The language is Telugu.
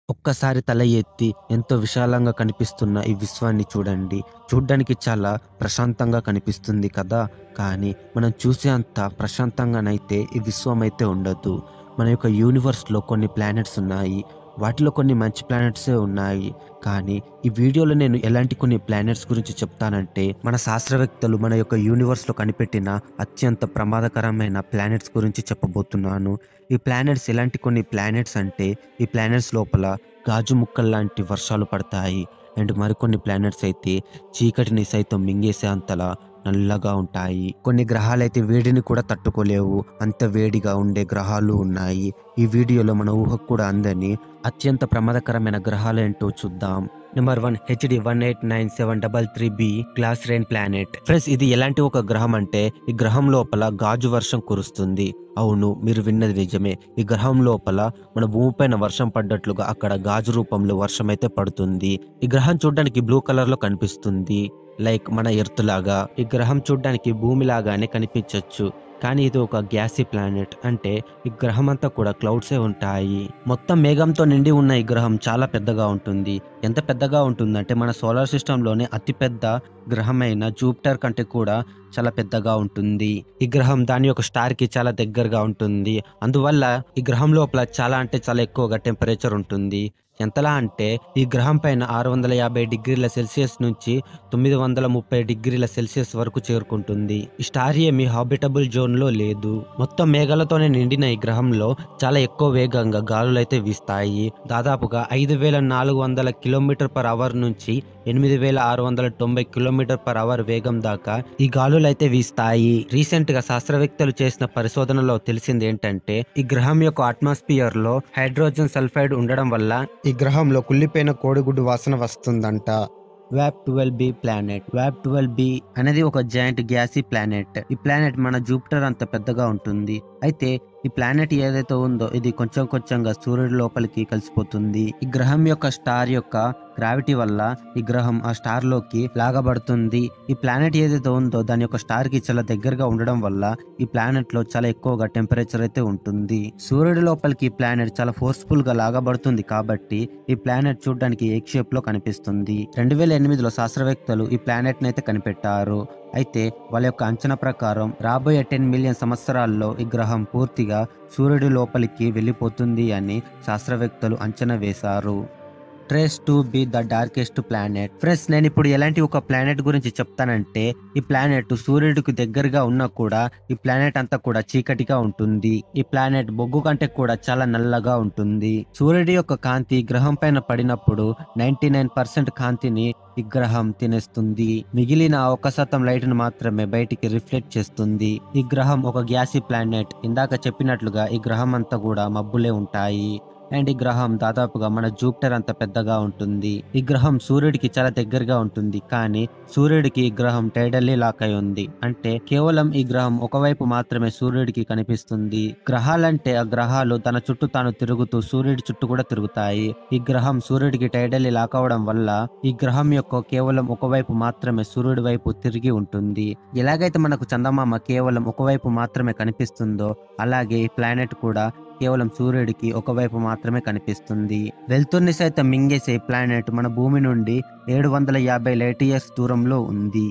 ఒక్కసారి తల ఎత్తి ఎంతో విశాలంగా కనిపిస్తున్న ఈ విశ్వాన్ని చూడండి. చూడ్డానికి చాలా ప్రశాంతంగా కనిపిస్తుంది కదా! కానీ మనం చూసే అంత ప్రశాంతంగానైతే ఈ విశ్వం అయితే ఉండదు. మన యొక్క యూనివర్స్‌లో కొన్ని ప్లానెట్స్ ఉన్నాయి. వాటిలో కొన్ని మంచి ప్లానెట్సే ఉన్నాయి. కానీ ఈ వీడియోలో నేను ఎలాంటి కొన్ని ప్లానెట్స్ గురించి చెప్తానంటే, మన శాస్త్రవేత్తలు మన యొక్క యూనివర్స్‌లో కనిపెట్టిన అత్యంత ప్రమాదకరమైన ప్లానెట్స్ గురించి చెప్పబోతున్నాను. ఈ ప్లానెట్స్ ఎలాంటి కొన్ని ప్లానెట్స్ అంటే, ఈ ప్లానెట్స్ లోపల గాజు ముక్కల్లాంటి వర్షాలు పడతాయి. అండ్ మరికొన్ని ప్లానెట్స్ అయితే చీకటిని సైతం మింగేసే అంతలా నల్లగా ఉంటాయి. కొన్ని గ్రహాలైతే వేడిని కూడా తట్టుకోలేవు. అంత వేడిగా ఉండే గ్రహాలు ఉన్నాయి. ఈ వీడియోలో మన ఊహకు కూడా అందని అత్యంత ప్రమాదకరమైన గ్రహాలేంటో చూద్దాం. Number 1 HD 18973b glass rain planet. Friends, ఇది ఎలాంటి ఒక గ్రహం అంటే, ఈ గ్రహం లోపల గాజు వర్షం కురుస్తుంది. అవును, మీరు విన్నది నిజమే. ఈ గ్రహం లోపల మన భూమిపైన వర్షం పడ్డట్లుగా అక్కడ గాజు రూపంలో వర్షం అయితే పడుతుంది. ఈ గ్రహం చూడడానికి బ్లూ కలర్ లో కనిపిస్తుంది, లైక్ మన ఎర్త్ లాగా. ఈ గ్రహం చూడడానికి భూమి లాగానే కనిపించవచ్చు, కానీ ఇది ఒక గ్యాసీ ప్లానెట్. అంటే ఈ గ్రహం అంతా కూడా క్లౌడ్సే ఉంటాయి. మొత్తం మేఘంతో నిండి ఉన్న ఈ గ్రహం చాలా పెద్దగా ఉంటుంది. ఎంత పెద్దగా ఉంటుందంటే, మన సోలార్ సిస్టంలోనే అతిపెద్ద గ్రహమైన జూపిటర్ కంటే కూడా చాలా పెద్దగా ఉంటుంది. ఈ గ్రహం దాని యొక్క స్టార్ కి చాలా దగ్గరగా ఉంటుంది. అందువల్ల ఈ గ్రహం లోపల చాలా అంటే చాలా ఎక్కువగా టెంపరేచర్ ఉంటుంది. ఎంతలా అంటే, ఈ గ్రహం పైన 650 డిగ్రీల సెల్సియస్ నుంచి 930 డిగ్రీల సెల్సియస్ వరకు చేరుకుంటుంది. ఈ స్టార్ ఏమి హాబిటబుల్ జోన్ లో లేదు. మొత్తం మేఘాలతోనే నిండిన ఈ గ్రహంలో చాలా ఎక్కువ వేగంగా గాలులైతే వీస్తాయి. దాదాపుగా 5400 km/h నుంచి 8690 km/h వేగం దాకా ఈ గాలులైతే వీస్తాయి. రీసెంట్ గా శాస్త్రవేత్తలు చేసిన పరిశోధనలో తెలిసింది ఏంటంటే, ఈ గ్రహం యొక్క అట్మాస్ఫియర్ లో హైడ్రోజన్ సల్ఫైడ్ ఉండడం వల్ల ఈ గ్రహంలో కుళ్ళిపోయిన కోడిగుడ్డు వాసన వస్తుందంట. WAP 12b planet. WAP 12b అనేది ఒక జాయింట్ గ్యాసీ ప్లానెట్. ఈ ప్లానెట్ మన జూపిటర్ అంత పెద్దగా ఉంటుంది. అయితే ఈ ప్లానెట్ ఏదైతే ఉందో ఇది కొంచెం కొంచెంగా సూర్యుడి లోపలికి కలిసిపోతుంది. ఈ గ్రహం యొక్క స్టార్ యొక్క గ్రావిటీ వల్ల ఈ గ్రహం ఆ స్టార్ లోకి లాగబడుతుంది. ఈ ప్లానెట్ ఏదైతే ఉందో దాని యొక్క స్టార్ కి చాలా దగ్గరగా ఉండడం వల్ల ఈ ప్లానెట్ లో చాలా ఎక్కువగా టెంపరేచర్ అయితే ఉంటుంది. సూర్యుడి లోపలికి ఈ ప్లానెట్ చాలా ఫోర్స్ఫుల్ గా లాగబడుతుంది కాబట్టి ఈ ప్లానెట్ చూడడానికి ఎగ్ షేప్ లో కనిపిస్తుంది. 2008లో శాస్త్రవేత్తలు ఈ ప్లానెట్ ని అయితే కనిపెట్టారు. అయితే వాళ్ళ యొక్క అంచనా ప్రకారం రాబోయే 10 మిలియన్ సంవత్సరాల్లో ఈ గ్రహం పూర్తిగా సూర్యుడి లోపలికి వెళ్ళిపోతుంది అని శాస్త్రవేత్తలు అంచనా వేశారు. Trace to be the darkest planet. Friends, నేను ఇప్పుడు ఎలాంటి ఒక ప్లానెట్ గురించి చెప్తానంటే, ఈ ప్లానెట్ సూర్యుడికి దగ్గరగా ఉన్నా కూడా ఈ ప్లానెట్ అంతా కూడా చీకటిగా ఉంటుంది. ఈ ప్లానెట్ బొగ్గు కంటే కూడా చాలా నల్లగా ఉంటుంది. సూర్యుడి యొక్క కాంతి గ్రహం పైన పడినప్పుడు 99% కాంతిని ఈ గ్రహం తినేస్తుంది. మిగిలిన 1% లైట్ ను మాత్రమే బయటికి రిఫ్లెక్ట్ చేస్తుంది. ఈ గ్రహం ఒక గ్యాసీ ప్లానెట్. ఇందాక చెప్పినట్లుగా ఈ గ్రహం అంతా కూడా మబ్బులే ఉంటాయి. అండ్ ఈ గ్రహం దాదాపుగా మన జూపిటర్ అంత పెద్దగా ఉంటుంది. ఈ గ్రహం సూర్యుడికి చాలా దగ్గరగా ఉంటుంది, కానీ సూర్యుడికి ఈ గ్రహం టైడల్లీ లాక్ అయి ఉంది. అంటే కేవలం ఈ గ్రహం ఒకవైపు మాత్రమే సూర్యుడికి కనిపిస్తుంది. గ్రహాలంటే ఆ గ్రహాలు తన చుట్టూ తాను తిరుగుతూ సూర్యుడి చుట్టూ కూడా తిరుగుతాయి. ఈ గ్రహం సూర్యుడికి టైడల్లీ లాక్ అవడం వల్ల ఈ గ్రహం యొక్క కేవలం ఒకవైపు మాత్రమే సూర్యుడి వైపు తిరిగి ఉంటుంది. ఎలాగైతే మనకు చందమామ కేవలం ఒకవైపు మాత్రమే కనిపిస్తుందో, అలాగే ఈ ప్లానెట్ కూడా కేవలం సూర్యుడికి ఒకవైపు మాత్రమే కనిపిస్తుంది. వెలుతురుని సైతం మింగేసే ప్లానెట్ మన భూమి నుండి 750 లైట్ ఇయర్స్ దూరంలో ఉంది.